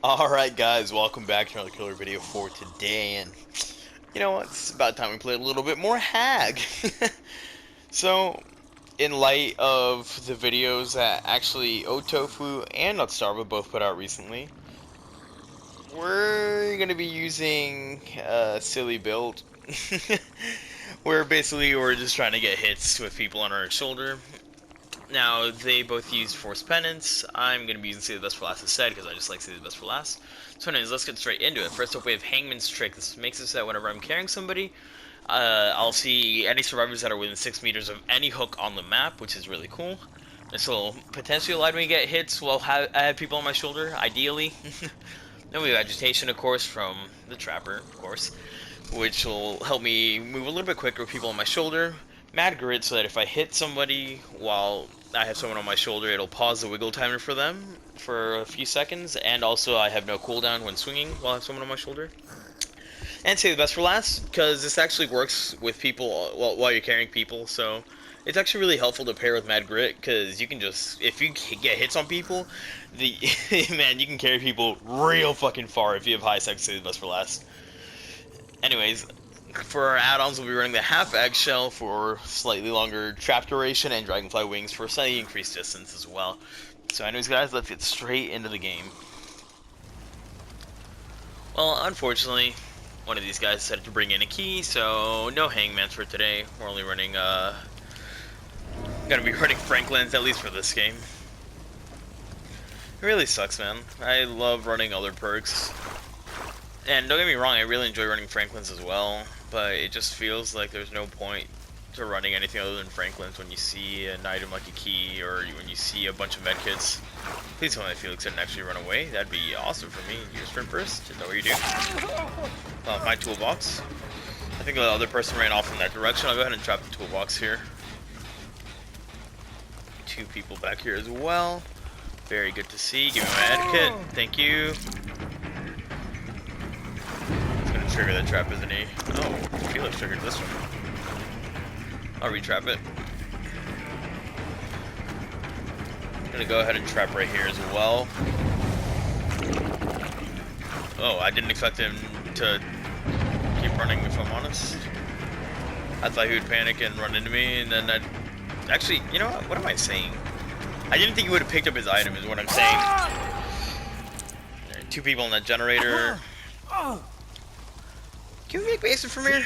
Alright guys, welcome back to another killer video for today, and you know what, it's about time we played a little bit more Hag. So, in light of the videos that actually Otofu and Nutstarva both put out recently, we're gonna be using a silly build. Where basically we're just trying to get hits with people on our shoulder. Now, they both use Force Penance. I'm going to be using Save the Best for Last instead, because I just like Save the Best for Last. So anyways, let's get straight into it. First up, we have Hangman's Trick. This makes it so that whenever I'm carrying somebody, I'll see any survivors that are within 6 meters of any hook on the map, which is really cool. This will potentially allow me to get hits while I have people on my shoulder, ideally. Then we have Agitation, of course, from the Trapper, of course, which will help me move a little bit quicker with people on my shoulder. Mad Grit, so that if I hit somebody while I have someone on my shoulder, it'll pause the wiggle timer for them for a few seconds, and also I have no cooldown when swinging while I have someone on my shoulder. And Save the Best for Last, because this actually works with people while you're carrying people, so it's actually really helpful to pair with Mad Grit, because you can just, if you get hits on people, man, you can carry people real fucking far if you have high sex Save the Best for Last. Anyways, for our add-ons, we'll be running the half eggshell for slightly longer trap duration and dragonfly wings for slightly increased distance as well. So anyways guys, let's get straight into the game. Well, unfortunately, one of these guys decided to bring in a key, so no hangmans for today. We're only running, gonna be running Franklin's, at least for this game. It really sucks, man. I love running other perks. And don't get me wrong, I really enjoy running Franklin's as well, but it just feels like there's no point to running anything other than Franklin's when you see an item like a key, or when you see a bunch of medkits. Please tell me that Felix didn't actually run away. That'd be awesome for me. You sprint first? Is that what you do? My toolbox. I think the other person ran off in that direction. I'll go ahead and trap the toolbox here. Two people back here as well. Very good to see. Give me my ed kit. Thank you. Trigger that trap, isn't he? Oh, Felix triggered this one. I'll retrap it. I'm gonna go ahead and trap right here as well. Oh, I didn't expect him to keep running, if I'm honest. I thought he would panic and run into me, and then I'd... Actually, you know what? What am I saying? I didn't think he would have picked up his item, is what I'm saying. Right, two people in that generator. Can we make basement from here?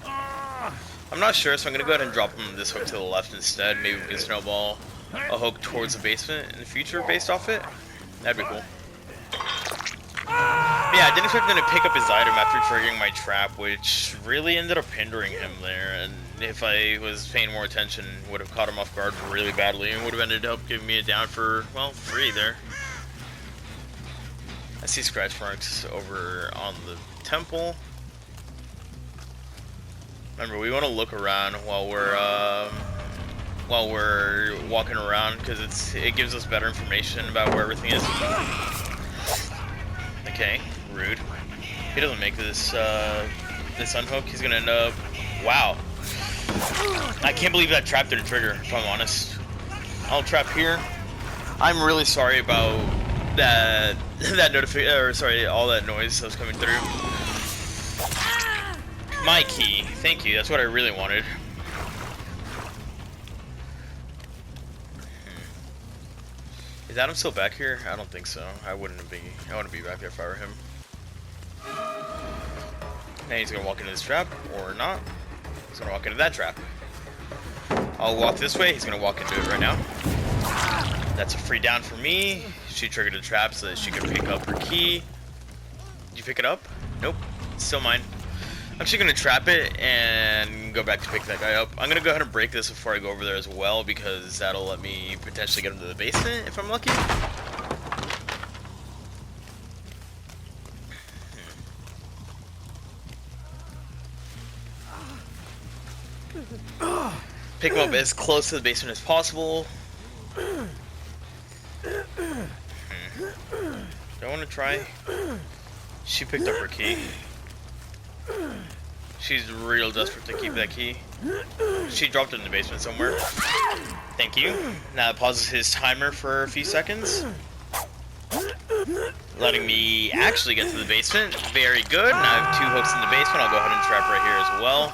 I'm not sure, so I'm gonna go ahead and drop him this hook to the left instead. Maybe we can snowball a hook towards the basement in the future based off it. That'd be cool. Yeah, I didn't expect him to pick up his item after triggering my trap, which really ended up hindering him there. And if I was paying more attention, would have caught him off guard really badly and would have ended up giving me a down for, well, free there. I see scratch marks over on the temple. Remember, we want to look around while we're walking around, because it gives us better information about where everything is. Okay, rude. If he doesn't make this this unhook, he's gonna end up. Wow. I can't believe that trap didn't trigger, if I'm honest. I'll trap here. I'm really sorry about that all that noise that was coming through. My key, thank you. That's what I really wanted. Is Adam still back here? I don't think so. I wouldn't be back there if I were him. Now he's gonna walk into this trap, or not. He's gonna walk into that trap. I'll walk this way. He's gonna walk into it right now. That's a free down for me. She triggered a trap so that she could pick up her key. Did you pick it up? Nope. It's still mine. I'm actually going to trap it and go back to pick that guy up. I'm going to go ahead and break this before I go over there as well, because that'll let me potentially get him to the basement if I'm lucky. Pick him up as close to the basement as possible. Do I want to try? She picked up her key. She's real desperate to keep that key. She dropped it in the basement somewhere. Thank you. Now it pauses his timer for a few seconds. letting me actually get to the basement. Very good. Now I have 2 hooks in the basement. I'll go ahead and trap right here as well.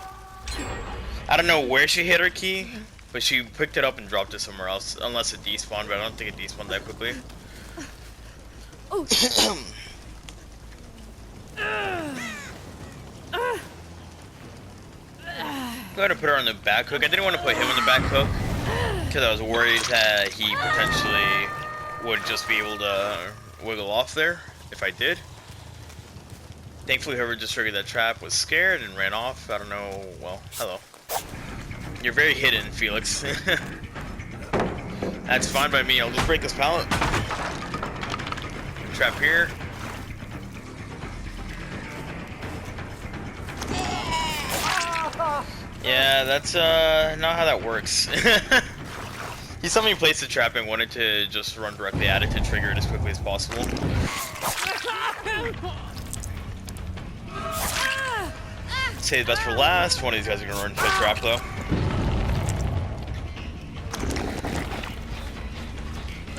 I don't know where she hit her key, but she picked it up and dropped it somewhere else. Unless it despawned, but I don't think it despawned that quickly. Oh. Go ahead and put her on the back hook. I didn't want to put him on the back hook because I was worried that he potentially would just be able to wiggle off there if I did. Thankfully, whoever just triggered that trap was scared and ran off. I don't know. Well, hello. You're very hidden, Felix. That's fine by me. I'll just break this pallet. Trap here. Yeah, that's not how that works. He saw me place the trap and wanted to just run directly at it to trigger it as quickly as possible. Save the best for last. One of these guys are gonna run into a trap though.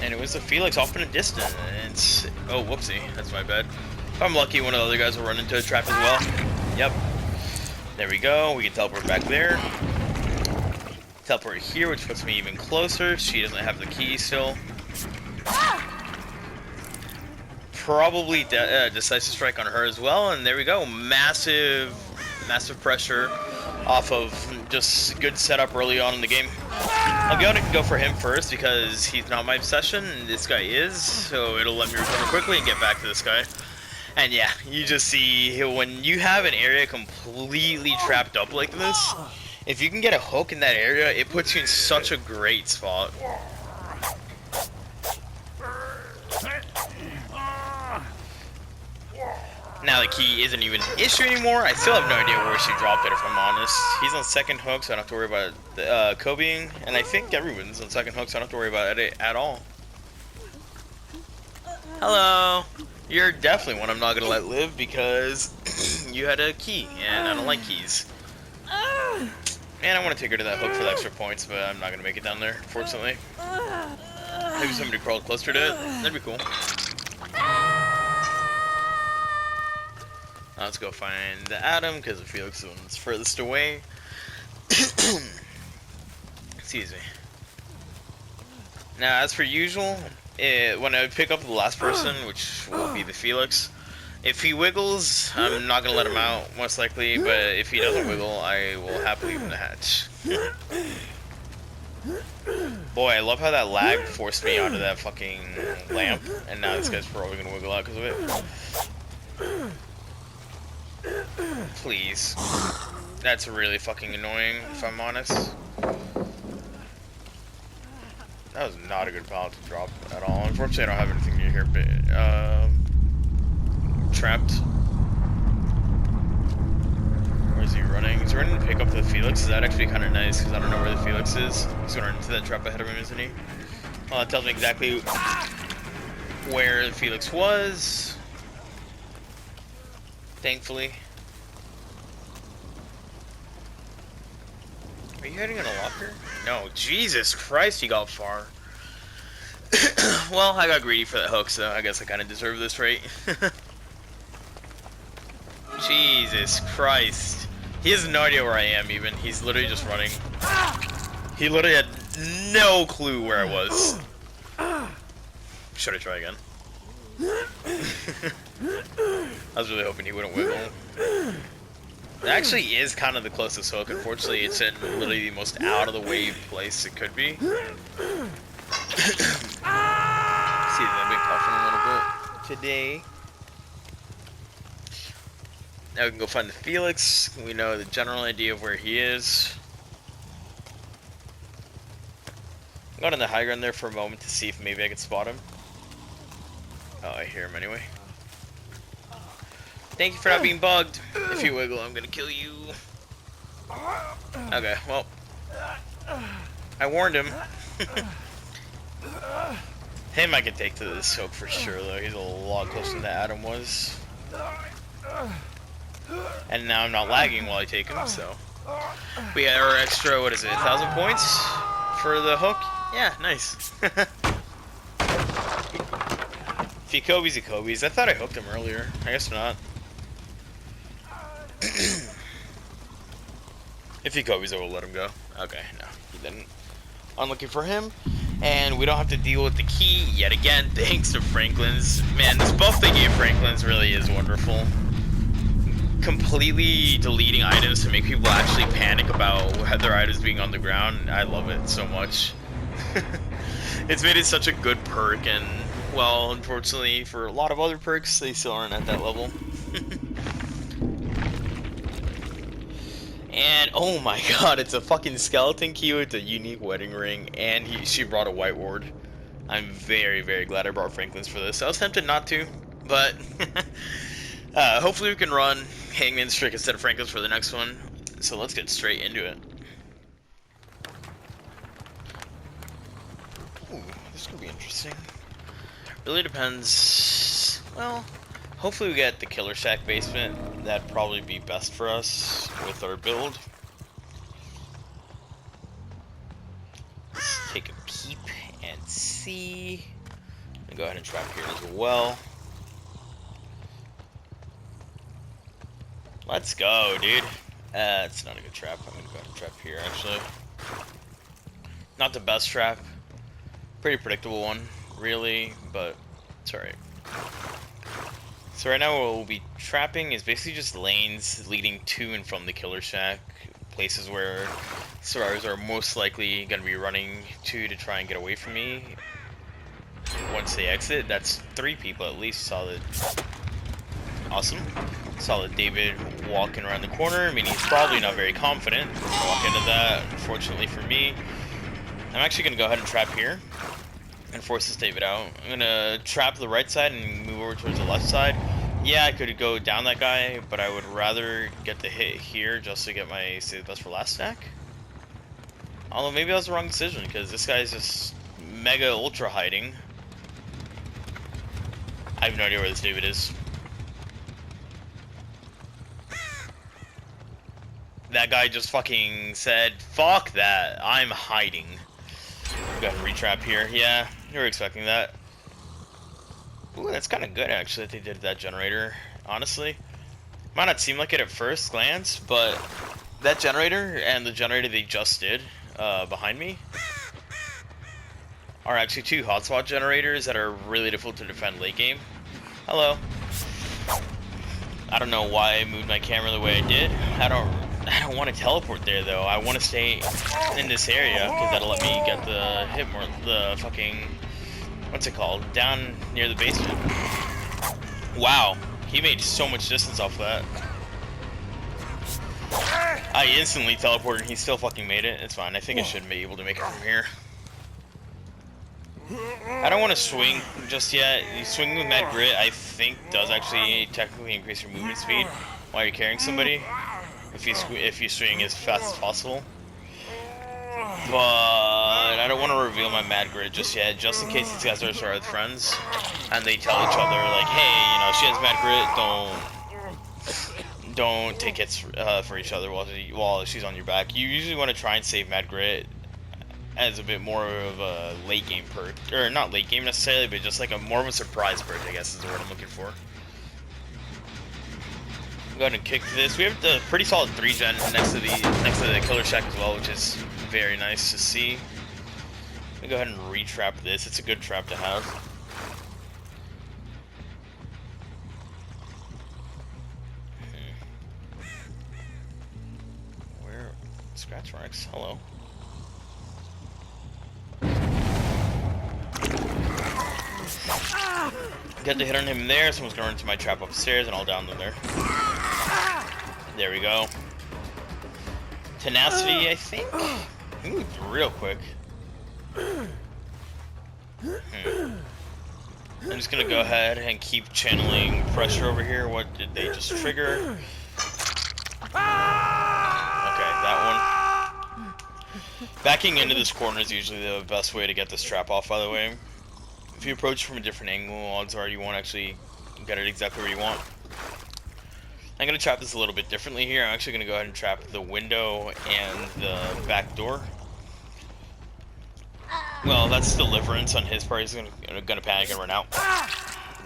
And it was a Felix off in a distance. Oh, whoopsie. That's my bad. If I'm lucky, one of the other guys will run into a trap as well. Yep. There we go. We can teleport back there. Teleport here, which puts me even closer. She doesn't have the key still. Probably decisive strike on her as well. And there we go. Massive pressure off of just good setup early on in the game. I'll go for him first because he's not my obsession, and this guy is, so it'll let me recover quickly and get back to this guy. And yeah, you just see when you have an area completely trapped up like this, if you can get a hook in that area, it puts you in such a great spot. Now the key isn't even an issue anymore. I still have no idea where she dropped it, if I'm honest. He's on second hook, so I don't have to worry about Kobeing. And I think everyone's on second hook, so I don't have to worry about it at all. Hello. You're definitely one I'm not gonna let live because you had a key, and I don't like keys. And I want to take her to that hook for the extra points, but I'm not gonna make it down there, unfortunately. Maybe somebody crawled closer to it. That'd be cool. Let's go find Adam, because Felix is the one that's furthest away. Excuse me. Now, as per usual, when I pick up the last person, which will be the Felix, if he wiggles, I'm not going to let him out, most likely, but if he doesn't wiggle, I will happily leave him the hatch. Boy, I love how that lag forced me out of that fucking lamp, and now this guy's probably going to wiggle out because of it. Please. That's really fucking annoying, if I'm honest. That was not a good pallet to drop at all. Unfortunately, I don't have anything near here, but, trapped. Where is he running? He's running to pick up the Felix. Is that actually kind of nice? Because I don't know where the Felix is. He's going to run into that trap ahead of him, isn't he? Well, that tells me exactly where the Felix was. Thankfully. Are you hiding in a locker? No, Jesus Christ, he got far. Well, I got greedy for that hook, so I guess I kind of deserve this, right? Jesus Christ. He has no idea where I am, even. He's literally just running. He literally had no clue where I was. Should I try again? I was really hoping he wouldn't wiggle. It actually is kind of the closest hook. Unfortunately, it's in literally the most out-of-the-way place it could be. See, I've been coughing a little bit today. Now we can go find the Felix. We know the general idea of where he is. I got on the high ground there for a moment to see if maybe I could spot him. Oh, I hear him anyway. Thank you for not being bugged. If you wiggle, I'm gonna kill you. Okay, well. I warned him. Him I can take to this hook for sure, though. He's a lot closer than Adam was. And now I'm not lagging while I take him, so. We got our extra, what is it, 1,000 points for the hook? Yeah, nice. he Kobe's, he Kobe's. I thought I hooked him earlier. I guess not. If he Kobe's, I will let him go. Okay, no, he didn't. I'm looking for him, and we don't have to deal with the key yet again, thanks to Franklin's. Man, this buff they gave Franklin's really is wonderful. Completely deleting items to make people actually panic about their items being on the ground. I love it so much. It's made it such a good perk, and, well, unfortunately, for a lot of other perks, they still aren't at that level. And oh my god, it's a fucking skeleton key with a unique wedding ring, and she brought a white ward. I'm very, very glad I brought Franklin's for this. I was tempted not to, but hopefully we can run Hangman's Trick instead of Franklin's for the next one. So let's get straight into it. Ooh, this could be interesting. Really depends. Well, hopefully we get the Killer Shack basement. That'd probably be best for us with our build. Let's take a peep and see. And go ahead and trap here as well. Let's go, dude. It's not a good trap. I'm gonna go ahead and trap here, actually. Not the best trap. Pretty predictable one, really, but it's alright. So right now what we'll be trapping is basically just lanes leading to and from the Killer Shack. Places where survivors are most likely going to be running to try and get away from me. Once they exit, that's 3 people at least. Solid. Awesome. Solid David walking around the corner. I mean, he's probably not very confident. Walk into that, unfortunately for me. I'm actually going to go ahead and trap here and force this David out. I'm gonna trap the right side and move over towards the left side. Yeah, I could go down that guy, but I would rather get the hit here just to get my save the best for last stack. Although maybe that was the wrong decision because this guy's just mega ultra hiding. I have no idea where this David is. That guy just fucking said, "Fuck that, I'm hiding." Go ahead and retrap here. Yeah, you were expecting that. Ooh, that's kind of good actually that they did that generator. Honestly, might not seem like it at first glance, but that generator and the generator they just did behind me are actually 2 hotspot generators that are really difficult to defend late game. Hello. I don't know why I moved my camera the way I did. I don't want to teleport there though. I want to stay in this area because that'll let me get the hit more. The fucking, what's it called? Down near the basement. Wow, he made so much distance off that. I instantly teleported and he still fucking made it. It's fine. I think I should be able to make it from here. I don't want to swing just yet. Swinging with Mad Grit, I think, does actually technically increase your movement speed while you're carrying somebody. If you swing as fast as possible. But I don't want to reveal my Mad Grid just yet, just in case these guys are sort of friends and they tell each other like, hey, you know, she has Mad Grid, don't take hits for each other while she's on your back. You usually want to try and save Mad Grid as a bit more of a late game perk, or not late game necessarily, but just like a more of a surprise perk, I guess is the word I'm looking for. Go ahead and kick this. We have the pretty solid 3-gen next to the Killer Shack as well, which is very nice to see. I'm gonna go ahead and retrap this. It's a good trap to have. Where? Scratch marks. Hello. Get the hit on him there. Someone's gonna run into my trap upstairs, and I'll down them there. There we go. Tenacity, I think. He moved real quick. I'm just gonna go ahead and keep channeling pressure over here. What did they just trigger? Okay, that one. Backing into this corner is usually the best way to get this trap off, by the way. If you approach from a different angle, odds are you won't actually get it exactly where you want. I'm going to trap this a little bit differently here. I'm actually going to go ahead and trap the window and the back door. Well, that's deliverance on his part. He's going to panic and run out.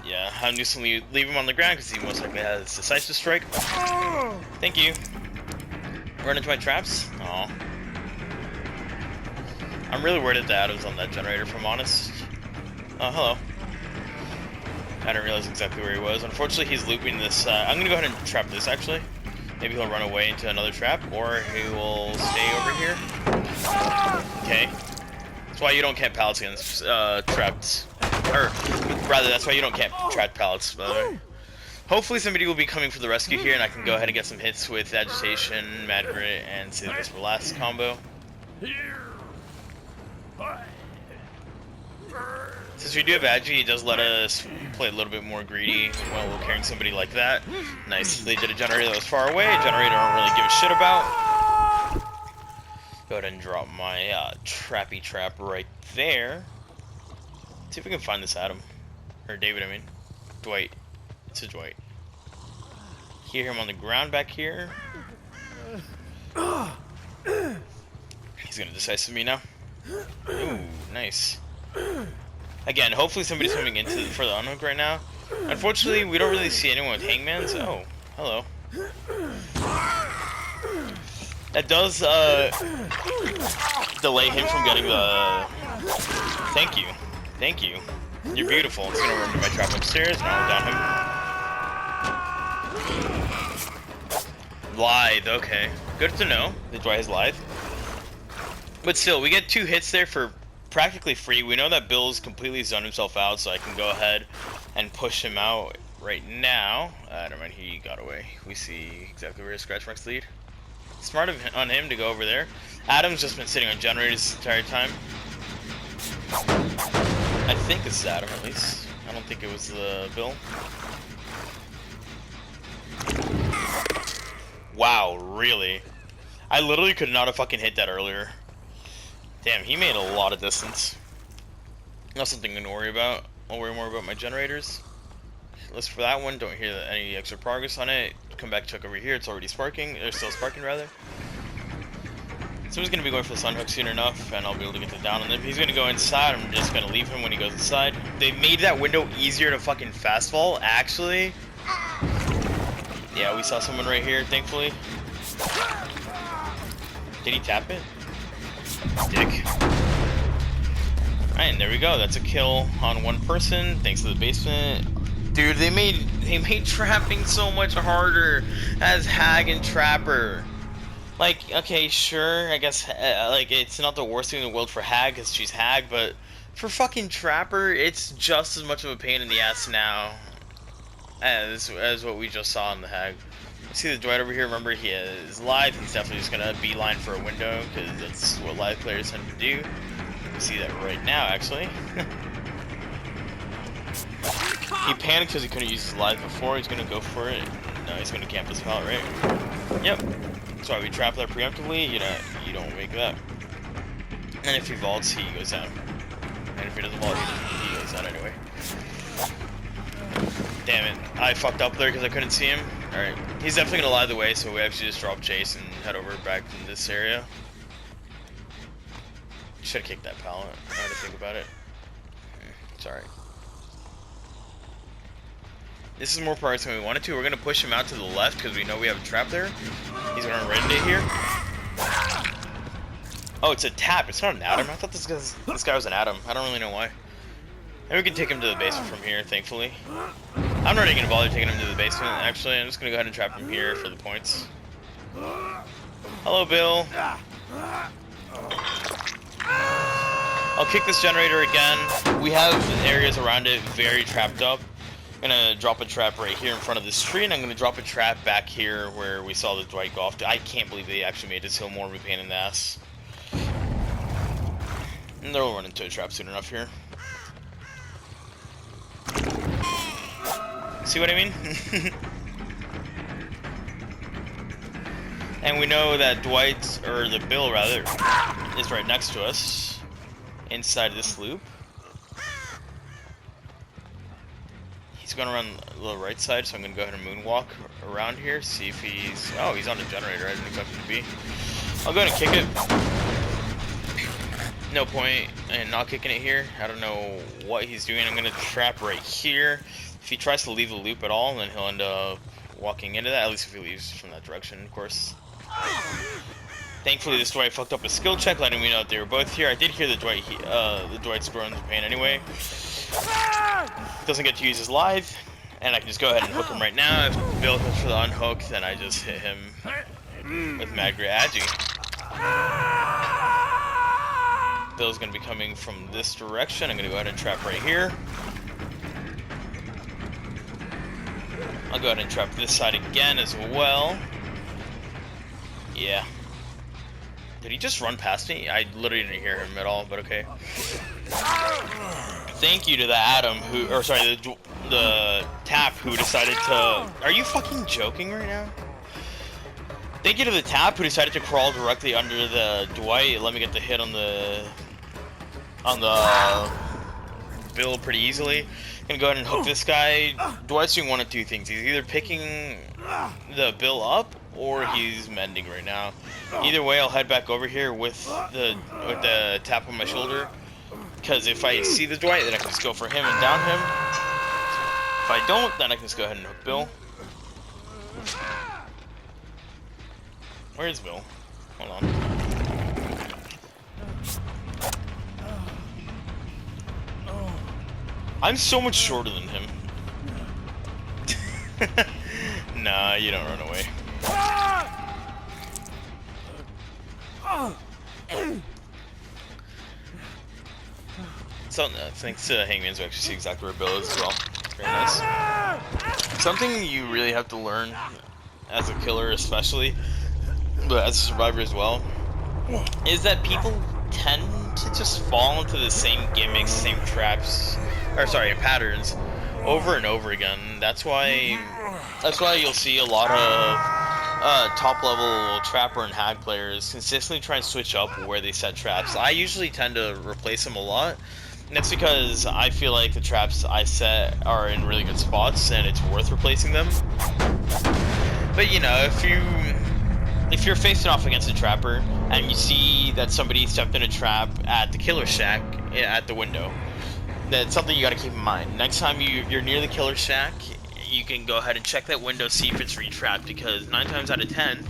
Yeah, I'm just gonna leave him on the ground because he most likely has decisive strike. Thank you. Run into my traps? Aw. I'm really worried that the Adam's on that generator, if I'm honest. Oh, hello. I didn't realize exactly where he was. Unfortunately, he's looping this. I'm gonna go ahead and trap this, actually. Maybe he'll run away into another trap, or he will stay over here. Okay. That's why you don't camp pallets against trapped. Or, rather, that's why you don't camp trapped pallets, by the way. Hopefully somebody will be coming for the rescue here, and I can go ahead and get some hits with Agitation, Mad Grit, and save this for last combo. Since we do have Agi, he does let us play a little bit more greedy while we're carrying somebody like that. Nice. They did a generator that was far away, a generator I don't really give a shit about. Go ahead and drop my trappy trap right there. See if we can find this Adam. Or David, I mean. Dwight. It's a Dwight. Hear him on the ground back here. He's gonna decisive me now. Ooh, nice. Again, hopefully somebody's coming into for the unhook right now. Unfortunately, we don't really see anyone with hangmans. Oh, hello. That does delay him from getting the. Thank you, thank you. You're beautiful. It's gonna run to my trap upstairs, and I'll down him. Lithe, okay. Good to know. The Dwight is lithe. But still, we get 2 hits there for practically free. We know that Bill's completely zoned himself out, so I can go ahead and push him out right now. Never mind, he got away. We see exactly where his scratch marks lead. Smart on him to go over there. Adam's just been sitting on generators this entire time. I think this is Adam, at least. I don't think it was Bill. Wow, really? I literally could not have fucking hit that earlier. Damn, he made a lot of distance. Not something to worry about. I'll worry more about my generators. Let's for that one. Don't hear any extra progress on it. Come back, check over here. It's already sparking. Or still sparking, rather. Someone's gonna be going for the sun hook soon enough, and I'll be able to get the down on him. If he's gonna go inside, I'm just gonna leave him when he goes inside. They made that window easier to fucking fast fall, actually. Yeah, we saw someone right here, thankfully. Did he tap it? Dick. Alright, and there we go. That's a kill on one person, thanks to the basement. Dude, they made trapping so much harder as Hag and Trapper. Like, okay, sure, I guess, like, it's not the worst thing in the world for Hag, because she's Hag, but for fucking Trapper, it's just as much of a pain in the ass now as what we just saw in the Hag. See the Dwight over here, remember, he is live, he's definitely just gonna beeline for a window, because that's what live players tend to do. You see that right now, actually. He panicked because he couldn't use his live before, he's gonna go for it. No, he's gonna camp this pallet, right? Yep. That's why we trap that preemptively, you don't make that. And if he vaults, he goes down. And if he doesn't vault, he goes down anyway. Damn it, I fucked up there because I couldn't see him. Alright, he's definitely gonna lie the way, so we actually just drop chase and head over back to this area. Should've kicked that pallet, I had to think about it. It's alright. This is more progress than we wanted to. We're gonna push him out to the left because we know we have a trap there. He's gonna run right into here. Oh, it's a tap. It's not an Adam. I thought this guy was an Adam. I don't really know why. And we can take him to the basement from here, thankfully. I'm not even gonna bother taking him to the basement. Actually, I'm just gonna go ahead and trap him here for the points. Hello, Bill. I'll kick this generator again. We have areas around it very trapped up. I'm gonna drop a trap right here in front of this tree, and I'm gonna drop a trap back here where we saw the Dwight go off to. I can't believe they actually made this hill more of a pain in the ass. And they'll run into a trap soon enough here. See what I mean? And we know that Dwight, or the Bill rather, is right next to us, inside this loop. He's gonna run the right side, so I'm gonna go ahead and moonwalk around here, see if he's... Oh, he's on the generator. I didn't expect him to be. I'll go ahead and kick it. no point in not kicking it here. I don't know what he's doing. I'm gonna trap right here. If he tries to leave the loop at all, then he'll end up walking into that. At least if he leaves from that direction, of course. Thankfully, this Dwight fucked up a skill check, letting me know that they were both here. I did hear the Dwight's groans in pain anyway. Doesn't get to use his lithe, and I can just go ahead and hook him right now. If Bill goes for the unhook, then I just hit him with Mad Great Agi. Bill's gonna be coming from this direction. I'm gonna go ahead and trap right here. I'll go ahead and trap this side again as well. Yeah. Did he just run past me? I literally didn't hear him at all, but okay. Thank you to the Adam who, or sorry, the Tap who decided to. Are you fucking joking right now? Thank you to the Tap who decided to crawl directly under the Dwight. Let me get the hit on the Bill pretty easily. Gonna go ahead and hook this guy. Dwight's doing one of two things. He's either picking the Bill up or he's mending right now. Either way, I'll head back over here with the Tap on my shoulder. Because if I see the Dwight, then I can just go for him and down him. If I don't, then I can just go ahead and hook Bill. Where is Bill? Hold on. I'm so much shorter than him. Nah, you don't run away. So, thanks to Hangman's, we actually see exactly where Bill is as well. Very nice. Something you really have to learn as a killer especially, but as a survivor as well, is that people tend to just fall into the same gimmicks, same traps, or sorry, patterns over and over again. That's why you'll see a lot of top level trapper and hag players consistently try and switch up where they set traps. I usually tend to replace them a lot, and that's because I feel like the traps I set are in really good spots and it's worth replacing them. But you know, if you're facing off against a trapper and you see that somebody stepped in a trap at the killer shack at the window, that's something you got to keep in mind. Next time you're near the killer shack, you can go ahead and check that window, see if it's retrapped, because 9 times out of 10,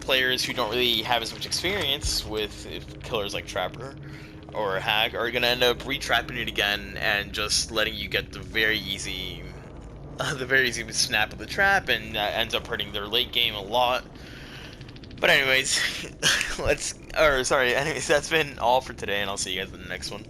players who don't really have as much experience with killers like Trapper or Hag are going to end up retrapping it again and just letting you get the very easy snap of the trap, and that ends up hurting their late game a lot. But anyways, anyways, that's been all for today, and I'll see you guys in the next one.